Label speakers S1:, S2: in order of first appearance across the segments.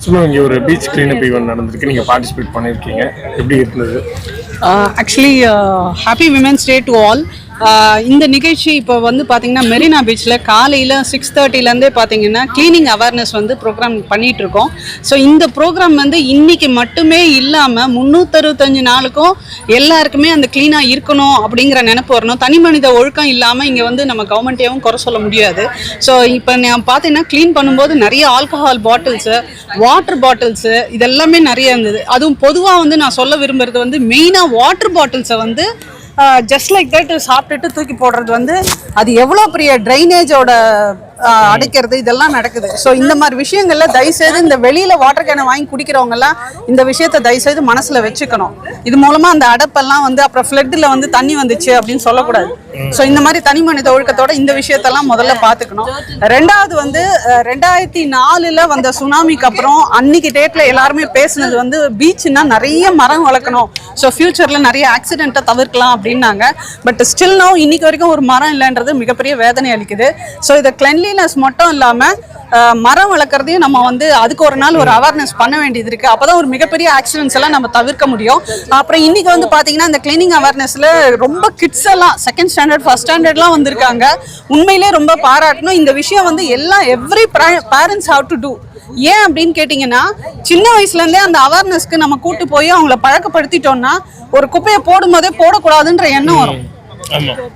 S1: சொல்லுங்க, இங்கே ஒரு பீச் கிளீனப் ஈவென்ட் நடந்திருக்கு, நீங்கள் பார்ட்டிசிபேட் பண்ணியிருக்கீங்க, எப்படி இருந்தது?
S2: Actually happy women's day to all. இந்த நிகழ்ச்சி இப்போ வந்து பார்த்தீங்கன்னா மெரினா பீச்சில் காலையில் 6:30லேருந்தே பார்த்தீங்கன்னா க்ளீனிங் அவேர்னஸ் வந்து ப்ரோக்ராம் பண்ணிகிட்ருக்கோம். ஸோ இந்த ப்ரோக்ராம் வந்து இன்றைக்கி மட்டுமே இல்லாமல் 365 நாளுக்கும் எல்லாருக்குமே அந்த க்ளீனாக இருக்கணும் அப்படிங்கிற நினைப்பு வரணும். தனி மனித ஒழுக்கம் இல்லாமல் இங்கே வந்து நம்ம கவர்மெண்ட்டையும் குறை சொல்ல முடியாது. ஸோ இப்போ நான் பார்த்தீங்கன்னா க்ளீன் பண்ணும்போது நிறைய ஆல்கஹால் பாட்டில்ஸு, வாட்டர் பாட்டில்ஸு இதெல்லாமே நிறைய இருந்தது. அதுவும் பொதுவாக வந்து நான் சொல்ல விரும்புகிறது வந்து மெயினாக வாட்டர் பாட்டில்ஸை வந்து ஜஸ்ட் லைக் தட் சாப்பிட்டுட்டு தூக்கி போடுறது வந்து அது எவ்வளோ பெரிய ட்ரைனேஜோட அடைக்கிறது இதெல்லாம் நடக்குது. ஸோ இந்த மாதிரி விஷயங்கள்ல தயவுசெய்து இந்த வெளியில் வாட்டர் கேனை வாங்கி குடிக்கிறவங்கலாம் இந்த விஷயத்தை தயவுசெய்து மனசில் வச்சுக்கணும். இது மூலமாக அந்த அடைப்பெல்லாம் வந்து அப்புறம் ஃப்ளட்டில் வந்து தண்ணி வந்துச்சு அப்படின்னு சொல்லக்கூடாது. ஸோ இந்த மாதிரி தனி மனித ஒழுக்கத்தோட இந்த விஷயத்தெல்லாம் முதல்ல பார்த்துக்கணும். ரெண்டாவது வந்து 2004 வந்த சுனாமிக்கு அப்புறம் அன்னைக்கு டேட்டில் எல்லாருமே பேசுனது வந்து பீச்சுன்னா நிறைய மரம் வளர்க்கணும், ஸோ ஃபியூச்சரில் நிறைய ஆக்சிடென்ட்டை தவிர்க்கலாம் அப்படின்னாங்க. பட் ஸ்டில் நோ இன்னைக்கு வரைக்கும் ஒரு மரம் இல்லைன்றது மிகப்பெரிய வேதனை அளிக்குது. ஸோ இதை கிளென்லினஸ் மட்டும் இல்லாமல் மரம் வளர்க்குறதையும் நம்ம வந்து அதுக்கு ஒரு நாள் ஒரு அவேர்னஸ் பண்ண வேண்டியது இருக்குது. அப்போ தான் ஒரு மிகப்பெரிய ஆக்சிடென்ட்ஸ் எல்லாம் நம்ம தவிர்க்க முடியும். அப்புறம் இன்றைக்கி வந்து பார்த்தீங்கன்னா இந்த கிளீனிங் அவேர்னஸில் ரொம்ப கிட்ஸ் எல்லாம் 2nd ஸ்டாண்டர்ட் 1st ஸ்டாண்டர்ட்லாம் வந்திருக்காங்க. உண்மையிலே ரொம்ப பாராட்டணும். இந்த விஷயம் வந்து every parents have to do. ஏன் அப்படின்னு கேட்டிங்கன்னா சின்ன வயசுலேருந்தே அந்த அவேர்னஸ்க்கு நம்ம கூட்டு போய் அவங்கள பழக்கப்படுத்திட்டோம்னா ஒரு குப்பையை போடும்போதே போடக்கூடாதுன்ற எண்ணம் வரும்.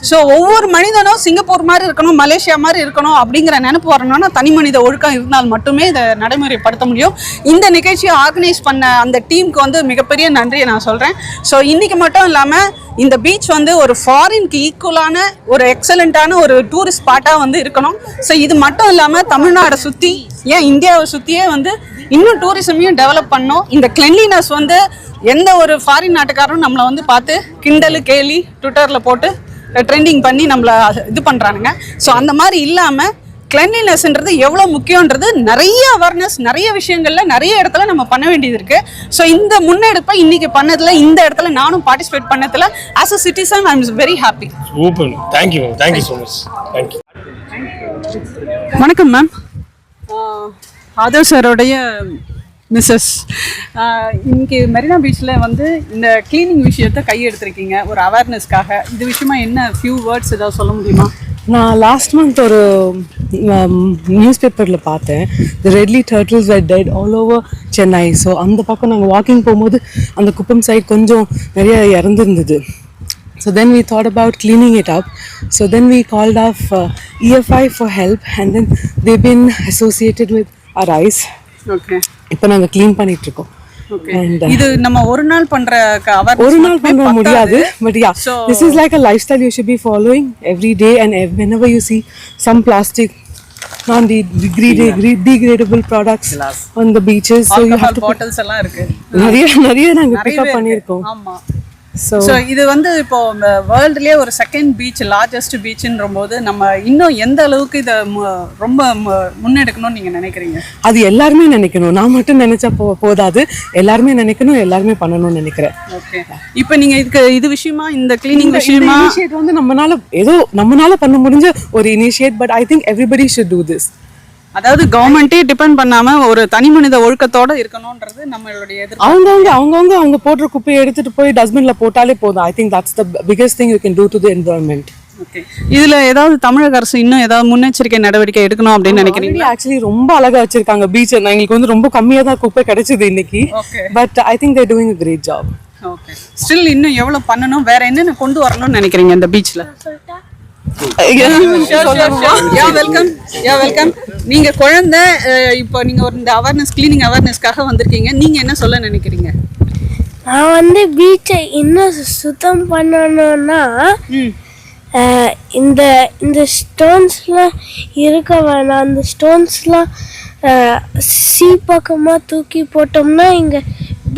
S2: ஸோ ஒவ்வொரு மனிதனும் சிங்கப்பூர் மாதிரி இருக்கணும், மலேசியா மாதிரி இருக்கணும் அப்படிங்கிற நினைப்பு வரணும்னா தனி மனித ஒழுக்கம் இருந்தால் மட்டுமே இதை நடைமுறைப்படுத்த முடியும். இந்த நிகழ்ச்சியை ஆர்கனைஸ் பண்ண அந்த டீமுக்கு வந்து மிகப்பெரிய நன்றியை நான் சொல்கிறேன். ஸோ இன்றைக்கி மட்டும் இல்லாமல் இந்த பீச் வந்து ஒரு ஃபாரினுக்கு ஈக்குவலான ஒரு எக்ஸலண்ட்டான ஒரு டூரிஸ்ட் ஸ்பாட்டாக வந்து இருக்கணும். ஸோ இது மட்டும் இல்லாமல் தமிழ்நாடை சுற்றி ஏன் இந்தியாவை சுற்றியே வந்து இன்னும் டூரிசமையும் டெவலப் பண்ணணும். இந்த கிளென்லினஸ் வந்து எந்த ஒரு ஃபாரின் நாட்டுக்காரரும் நம்மளை வந்து பார்த்து கிண்டலு கேலி ட்விட்டரில் போட்டு ட்ரெண்டிங் பண்ணி நம்மளை இது பண்ணுறானுங்க. ஸோ அந்த மாதிரி இல்லாமல் கிளென்லினஸ்ன்றது எவ்வளோ முக்கியன்றது நிறைய அவேர்னஸ் நிறைய விஷயங்களில் நிறைய இடத்துல நம்ம பண்ண வேண்டியது இருக்குது. ஸோ இந்த முன்னெடுப்பை இன்றைக்கி பண்ணதில் இந்த இடத்துல நானும் பார்ட்டிசிபேட் பண்ணதில் as a citizen I am very happy.
S1: Thank you so much. Thank you.
S2: வணக்கம் மேம். ஆதர் சாரோடைய மிஸ்ஸஸ். இன்னைக்கு மெரினா பீச்சில் வந்து இந்த கிளீனிங் விஷயத்தை கையெடுத்திருக்கீங்க ஒரு அவேர்னஸ்க்காக. இது விஷயமா என்ன ஃபியூ வேர்ட்ஸ் ஏதாவது சொல்ல முடியுமா?
S3: நான் லாஸ்ட் மந்த் ஒரு நியூஸ் பேப்பரில் பார்த்தேன், the ridley turtles are dead all over Chennai. So அந்த பக்கம் நாங்கள் வாக்கிங் போகும்போது அந்த குப்பம் சைட் கொஞ்சம் நிறைய இறந்துருந்தது. So then we thought about cleaning it up. So then we called off EFI for help and then they've been associated with our eyes.
S2: Okay.
S3: இப்போ நாங்கள் clean பண்ணிட்டு இருக்கோம்.
S2: இது நம்ம ஒரு நாள் பண்ற
S3: ஒரு நாள் பண்ண முடியாது. But yeah, this is like a lifestyle you should be following every day and whenever you see some plastic non-degradable products on the beaches. So you have to
S2: bottles எல்லாம் இருக்கு.
S3: நிறைய நாங்கள் பிக் அப் பண்ணியிருக்கோம்.
S2: ஆமா. So இது வந்து இப்போ வேர்ல்டுலேயே ஒரு செகண்ட் பீச் லார்ஜஸ்ட் பீச்சுன்ற போது நம்ம இன்னும் எந்த அளவுக்கு இதை ரொம்ப முன்னெடுக்கணும்னு நீங்கள் நினைக்கிறீங்க? அது
S3: எல்லாருமே நினைக்கணும், நான் மட்டும் நினைச்சா போதாது, எல்லாருமே நினைக்கணும், எல்லாருமே பண்ணணும்னு நினைக்கிறேன்.
S2: ஓகே. இப்போ நீங்கள் இது விஷயமா இந்த கிளீனிங் விஷயமா
S3: இனிஷியேட் வந்து நம்மளால பண்ண முடிஞ்ச ஒரு initiate. But I think everybody should do this.
S2: அதாவது கவர்மெண்ட்டே டிபெண்ட் பண்ணாம ஒரு தனி மனித ஒழுக்கத்தோட இருக்கணும்ன்றது நம்மளுடைய
S3: எதிர்பார்ப்பு. அவங்க போடுற குப்பையை எடுத்துட்டு போய் டஸ்ட்பின்ல போட்டாலே போதும். I think that's the biggest thing you can do to the environment.
S2: Okay. இதுல ஏதாவது தமிழக அரசு இன்னும் ஏதாவது முன்னெச்சரிக்கை நடவடிக்கை எடுக்கணும் அப்படின்னு நினைக்கிறீங்க?
S3: ஆக்சுவலி ரொம்ப அழகா வச்சிருக்காங்க பீச். எங்களுக்கு வந்து ரொம்ப கம்மியா தான் குப்பை கிடைச்சது இன்னைக்கு. But I think they're doing a great job.
S2: Okay. Still இன்னும் எவ்வளவு பண்ணணும், வேற என்னென்ன கொண்டு வரணும்னு நினைக்கிறீங்க இந்த பீச்ல? வெல்கம். நீங்க குழந்தை, இப்போ நீங்க ஒரு இந்த அவேர்னஸ் கிளீனிங் அவேர்னஸ்க்காக வந்திருக்கீங்க, நீங்க என்ன சொல்ல நினைக்கிறீங்க?
S4: நான் வந்து பீச்சை இன்னும் சுத்தம் பண்ணணும்னா இந்த ஸ்டோன்ஸ்லாம் இருக்க வேணாம். அந்த ஸ்டோன்ஸ்லாம் பக்கமாக தூக்கி போட்டோம்னா இங்கே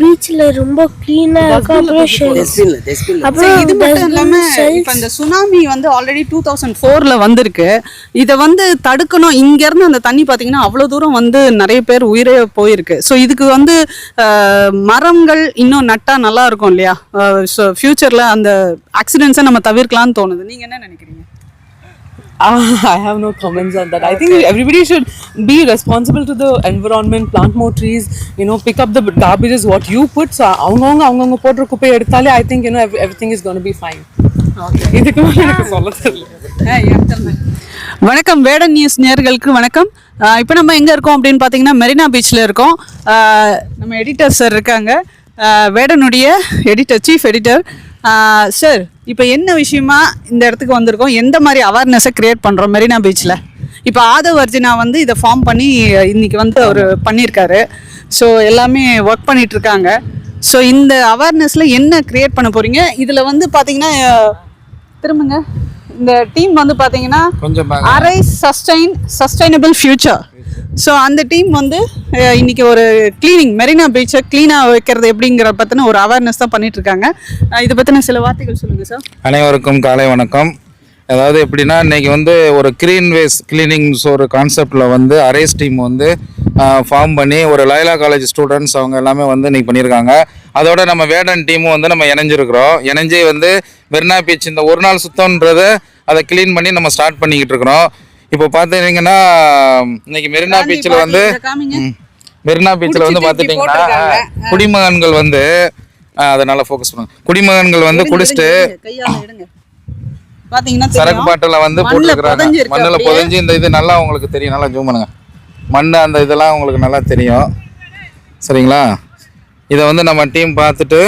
S4: பீச்சில் ரொம்ப க்ளீனாக இருக்கும்.
S2: அப்புறம் இது மட்டும் இல்லாமல் இப்போ இந்த சுனாமி வந்து ஆல்ரெடி 2004 வந்திருக்கு. இதை வந்து தடுக்கணும். இங்கேருந்து அந்த தண்ணி பார்த்தீங்கன்னா அவ்வளோ தூரம் வந்து நிறைய பேர் உயிரே போயிருக்கு. ஸோ இதுக்கு வந்து மரங்கள் இன்னும் நட்டா நல்லா இருக்கும் இல்லையா? ஸோ ஃபியூச்சரில் அந்த ஆக்சிடென்ட்ஸை நம்ம தவிர்க்கலாம்னு தோணுது. நீங்கள் என்ன நினைக்கிறீங்க?
S3: I have no comments on that. I think everybody should be responsible to the environment, plant more trees, pick up the garbages what you put. So avanga போடுற குப்பையை எடுத்தாலே I think everything is going to be fine. Okay. இதுக்கு மேல எனக்கு சொல்ல தெரியல.
S2: வணக்கம் வேடன் news நேயர்களுக்கு வணக்கம். இப்போ நம்ம எங்கே இருக்கோம் அப்படின்னு பார்த்தீங்கன்னா மெரினா பீச்சில் இருக்கோம். நம்ம எடிட்டர் சார் இருக்காங்க, வேடனுடைய சீஃப் எடிட்டர். சார், இப்போ என்ன விஷயமா இந்த இடத்துக்கு வந்திருக்கோம், எந்த மாதிரி அவேர்னஸை க்ரியேட் பண்ணுறோம் மெரினா பீச்சில்? இப்போ ஆதவ் அர்ஜுனா வந்து இதை ஃபார்ம் பண்ணி இன்றைக்கி வந்து அவர் பண்ணியிருக்காரு. ஸோ எல்லாமே ஒர்க் பண்ணிகிட்ருக்காங்க. ஸோ இந்த அவேர்னஸில் என்ன க்ரியேட் பண்ண போகிறீங்க? இதில் வந்து பார்த்தீங்கன்னா திரும்புங்க, இந்த டீம் வந்து பார்த்தீங்கன்னா அரைஸ் சஸ்டைனபிள் ஃபியூச்சர். ஸோ அந்த டீம் வந்து இன்னைக்கு ஒரு மெரினா பீச்சை க்ளீனாக வைக்கிறது எப்படிங்கிற பற்றின ஒரு அவேர்னஸ் தான் பண்ணிகிட்ருக்காங்க. இதை பற்றின சில வார்த்தைகள் சொல்லுங்கள் சார்.
S5: அனைவருக்கும் காலை வணக்கம். அதாவது எப்படின்னா இன்றைக்கி வந்து ஒரு கிளீனிங்ஸ் ஒரு கான்செப்டில் வந்து அரைஸ் டீம் வந்து ஃபார்ம் பண்ணி ஒரு லைலா காலேஜ் ஸ்டூடெண்ட்ஸ் அவங்க எல்லாமே வந்து இன்றைக்கி பண்ணியிருக்காங்க. அதோட நம்ம வேடன் டீமும் வந்து நம்ம இணைஞ்சு வந்து மெரினா பீச் இந்த ஒரு நாள் சுத்தம்ன்றதை அதை க்ளீன் பண்ணி நம்ம ஸ்டார்ட் பண்ணிக்கிட்டு இருக்கிறோம். இப்போ பார்த்துட்டிங்கன்னா இன்னைக்கு மெரினா பீச்சில் வந்து பார்த்துட்டிங்கன்னா குடிமகன்கள் வந்து அதனால ஃபோக்கஸ் பண்ணுங்க. குடிமகன்கள் வந்து குடிச்சிட்டு சரக்கு பாட்டில் வந்து போட்டுருக்குறாங்க. மண்ணில் புதைஞ்சி இந்த இது நல்லா உங்களுக்கு தெரியும், நல்லா ஜூம் பண்ணுங்க. மண் அந்த இதெல்லாம் உங்களுக்கு நல்லா தெரியும், சரிங்களா? இதை வந்து நம்ம டீம் பார்த்துட்டு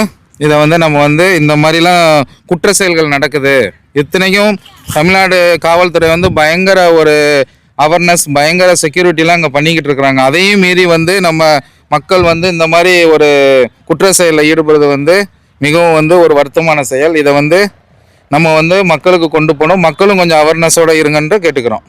S5: இதை வந்து நம்ம வந்து இந்த மாதிரிலாம் குற்ற செயல்கள் நடக்குது. இத்தனைக்கும் தமிழ்நாடு காவல்துறை வந்து பயங்கர ஒரு அவேர்னஸ், பயங்கர செக்யூரிட்டிலாம் அங்கே பண்ணிக்கிட்டு இருக்கிறாங்க. அதையும் மீறி வந்து நம்ம மக்கள் வந்து இந்த மாதிரி ஒரு குற்ற செயலில் ஈடுபடுறது வந்து மிகவும் வந்து ஒரு வருத்தமான செயல். இதை வந்து நம்ம வந்து மக்களுக்கு கொண்டு போகணும். மக்களும் கொஞ்சம் அவேர்னஸோடு இருங்கன்னு கேட்டுக்கிறோம்.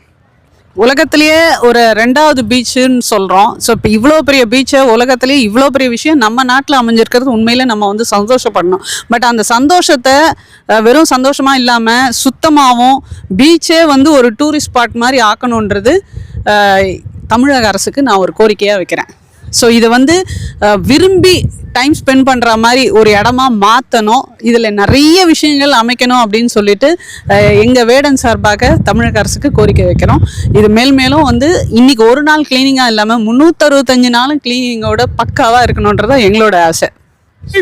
S2: உலகத்திலேயே ஒரு 2வது பீச்சுன்னு சொல்கிறோம். ஸோ இப்போ இவ்வளோ பெரிய பீச்சை, உலகத்திலேயே இவ்வளோ பெரிய விஷயம் நம்ம நாட்டில் அமைஞ்சிருக்கிறது உண்மையில் நம்ம வந்து சந்தோஷப்படணும். பட் அந்த சந்தோஷத்தை வெறும் சந்தோஷமாக இல்லாமல் சுத்தமாகவும் பீச்சே வந்து ஒரு டூரிஸ்ட் ஸ்பாட் மாதிரி ஆக்கணுன்றது தமிழக அரசுக்கு நான் ஒரு கோரிக்கையாக வைக்கிறேன். ஸோ இதை வந்து விரும்பி டைம் ஸ்பெண்ட் பண்ணுற மாதிரி ஒரு இடமா மாற்றணும், இதில் நிறைய விஷயங்கள் அமைக்கணும் அப்படின்னு சொல்லிட்டு எங்கள் வேடன் சார்பாக தமிழக அரசுக்கு கோரிக்கை வைக்கிறோம். இது மேலும் வந்து இன்னைக்கு ஒரு நாள் கிளீனிங்காக இல்லாமல் 365 நாளும் கிளீனிங்கோட பக்காவாக இருக்கணுன்றதான் எங்களோட ஆசை.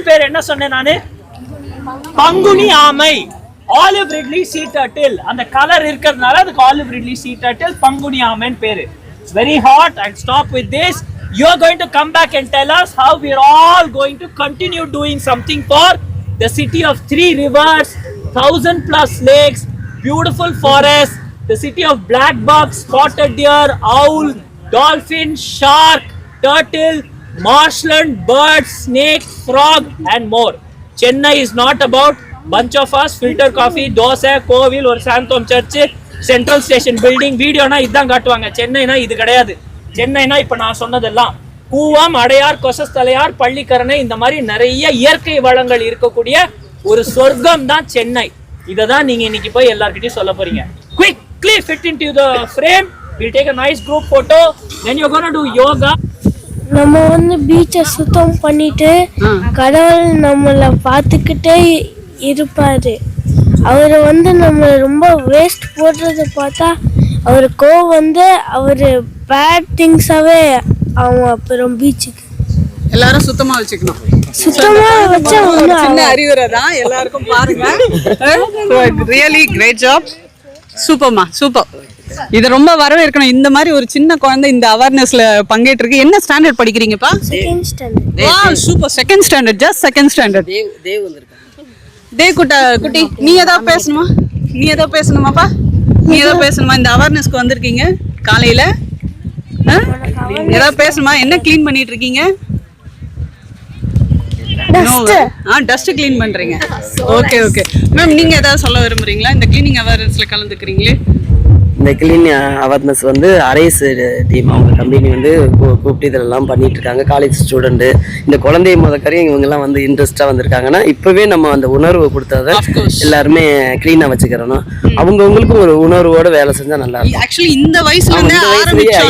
S6: பேர் என்ன சொன்னேன் நானு? பங்குனி ஆமை, ஆலிவ் ரிட்லி சீ டர்ட்டில். அந்த கலர் இருக்கிறதுனால அதுக்கு ஆலிவ் ரிட்லி சீ டர்ட்டில் பங்குனி ஆமைன்னு பேரு. Very hot. I'll stop with this. You are going to come back and tell us how we are all going to continue doing something for the city of 3 rivers, 1,000+ lakes, beautiful forests, the city of black buck, spotted deer, owl, dolphin, shark, turtle, marshland, bird, snake, frog and more. Chennai is not about bunch of us, filter coffee, dosa, kovil or Santom church, central station building. Video na idan kaatuvaanga. Chennai na idu kadayadu. சென்னைனா இப்போ நான் சொன்னதெல்லாம் கூவம், அடையார், கொசஸ்தலையார், பள்ளிக்கரணை, இந்த மாதிரி நிறைய இயற்கை வளங்கள் இருக்கக்கூடிய ஒரு சொர்க்கம் தான் சென்னை. இதை தான் நீங்கள் இன்னைக்கு போய் எல்லார்கிட்டையும் சொல்ல போறீங்க. Quickly fit into the frame. We'll take a nice group photo. Then you're going to do yoga.
S4: நம்ம வந்து பீச்சை சுத்தம் பண்ணிட்டு கடவுள் நம்மளை பார்த்துக்கிட்டே இருப்பாரு. அவர் வந்து நம்ம ரொம்ப வேஸ்ட் போடுறத பார்த்தா அவருக்கு வந்து அவர் பேட் திங்ஸாவே அவங்க அப்புறம் பீச்சுக்கு
S2: எல்லாரும் சுத்தமா வச்சுக்கணும்.
S4: சுத்தமா வச்சா
S2: சின்ன அறிவுரை தான் எல்லாருக்கும். பாருங்க, ரியலி கிரேட் ஜாப், சூப்பர்மா, சூப்பர். இதை ரொம்ப வரவேற்கணும். இந்த மாதிரி ஒரு சின்ன குழந்தை இந்த அவேர்னஸ்ல பங்கேற்றிருக்கு. என்ன ஸ்டாண்டர்ட் படிக்கிறீங்கப்பா?
S4: Second standard.
S2: Wow, super. Second standard, just second standard. Dev குட்டி, நீ ஏதாவது பேசணுமாப்பா? நீ ஏதாவது பேசணுமா? இந்த அவேர்னஸ்க்கு வந்திருக்கீங்க காலையில, ஏதாவது பேசணுமா? என்ன க்ளீன் பண்ணிட்டு இருக்கீங்க? டஸ்ட் க்ளீன் பண்றீங்க. ஓகே மேம், நீங்க ஏதாவது சொல்ல விரும்புறீங்களா? இந்த க்ளீனிங் அவேர்னஸ்ல கலந்துக்கிறீங்களே.
S7: இந்த கிளீன் அவேர்னஸ் வந்து அரைஸ் டீம் அவங்க கம்பெனி வந்து கூப்பிட்டு இதெல்லாம் பண்ணிட்டு இருக்காங்க. காலேஜ் ஸ்டூடெண்ட்டு, இந்த குழந்தைய முதக்கரையும் இவங்கெல்லாம் வந்து இன்ட்ரெஸ்டாக வந்திருக்காங்கன்னா இப்போவே நம்ம அந்த உணர்வை கொடுத்ததை எல்லாருமே க்ளீனாக வச்சுக்கிறோம். அவங்கவுங்களுக்கும் ஒரு உணர்வோட வேலை செஞ்சால் நல்லா இருக்கும்.
S2: ஆக்சுவலி இந்த வயசுல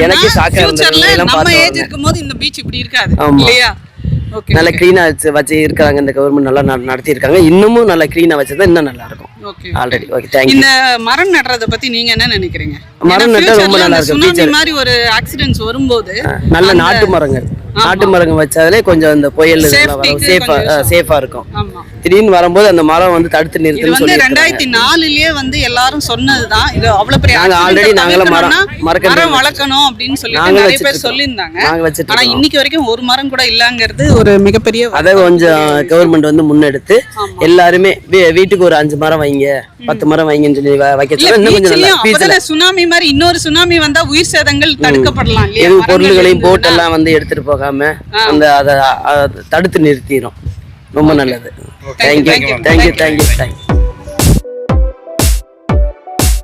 S2: எனக்கு ஷாக்காக இருந்தது. இந்த பீச் இப்படி இருக்காது இல்லையா?
S7: நல்லா க்ளீனாக வச்சு இருக்காங்க. இந்த கவர்மெண்ட் நல்லா நடத்தியிருக்காங்க. இன்னமும் நல்லா க்ளீனாக வச்சதா இன்னும் நல்லா இருக்கும்.
S2: Okay
S7: already. Okay, thank you.
S2: இந்த மரம் நடுறத பத்தி நீங்க என்ன நினைக்கிறீங்க?
S7: மரம் நட்டா ரொம்ப நல்லா இருக்கும்.
S2: சுனாமி மாதிரி ஒரு ஆக்சிடென்ட்ஸ் வரும்போது
S7: நல்ல நாட்டு மரங்கள் வச்சாலே கொஞ்சம் இந்த புயல் சேஃபா இருக்கும். திடீர்னு வரும்போது அந்த மரம் வந்து தடுத்து நிறுத்துன்னு சொல்லி
S2: 2004லயே வந்து எல்லாரும் சொன்னதுதான். இது அவ்வளவு பெரிய
S7: நாங்க ஆல்ரெடி நாங்கள
S2: மரம் வளர்க்கணும் அப்படின்னு சொல்லி நிறைய பேர் சொல்லியிருந்தாங்க. ஆனா இன்னைக்கு வரைக்கும் ஒரு மரம் கூட இல்லங்கிறது ஒரு மிகப்பெரிய.
S7: அதை கொஞ்சம் கவர்மெண்ட் வந்து முன்னெடுத்து எல்லாருமே வீட்டுக்கு ஒரு 5 மரம் வைங்க, 10 மரம் வைங்கன்னு சொல்லி வைக்க சொன்னா இன்னும் கொஞ்சம் நல்லா.
S2: சுனாமி மாதிரி இன்னொரு சுனாமி வந்தா உயிர் சேதங்கள் தடுக்கப்படலாம் இல்லையா?
S7: பொருள்களையும் போட் எல்லாம் வந்து எடுத்துட்டு போகாம அந்த அதை தடுத்து நிறுத்திடும். ரொம்ப நல்லது. தேங்க்யூ.